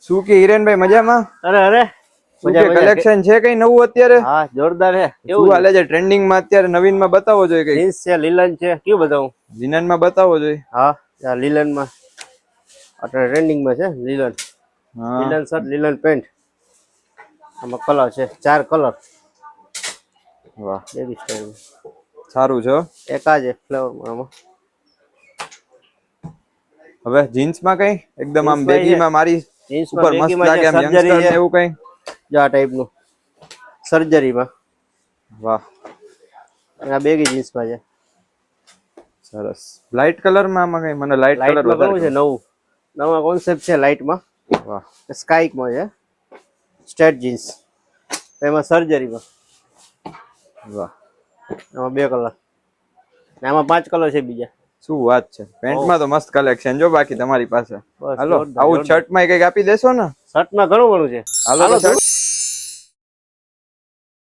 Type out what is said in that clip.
શું કે હિરેનભાઈ મજામાં? અરે મજા કલેક્શન છે કઈ નવું અત્યારે? હા જોરદાર છે. કેવું હાલે છે ટ્રેન્ડિંગ માં અત્યારે નવીન માં બતાવો જોઈએ કઈ? જીન્સ છે, લીલન છે, કેવું બતાવું? જીનન માં બતાવો જોઈએ. હા આ લીલન માં અત્યારે ટ્રેન્ડિંગ માં છે લીલન. હા લીલન શર્ટ, લીલન પેન્ટ. આમાં કલર છે 4 કલર. વાહ બેબી સ્ટાઈલ સારું છે. એક આ છે ફ્લેવર માં. હવે જીન્સ માં કઈ એકદમ આમ જીન્સ માં બેગી માં મારી જીન્સ માં ઉપર મસ્ત બેગી માં લાગે છે, આમ સર્જરી યંગસ્ટર છે ને એવું કઈ? જો આ ટાઈપ નું સર્જરી માં. વાહ આ બેગી જીન્સ માં છે. સરસ. લાઇટ કલર માં આમાં કઈ મને લાઇટ કલર માં વધારે ઘણું છે નવું. નવા કોન્સેપ્ટ છે લાઇટ માં. વાહ સ્કાય માં છે સ્ટ્રેટ જીન્સ. એમાં સર્જરીમાં. વાહ આમાં 2 કલર. ને આમાં 5 કલર છે બીજા. શું વાત છે. પેન્ટમાં તો મસ્ત કલેક્શન જો બાકી તમારી પાસે. બસ હાલો જોરદાર આવું જોરદાર. શર્ટ માં કઈક આપી દેશો ને? શર્ટ માં ઘણું છે. હાલો તો શર્ટ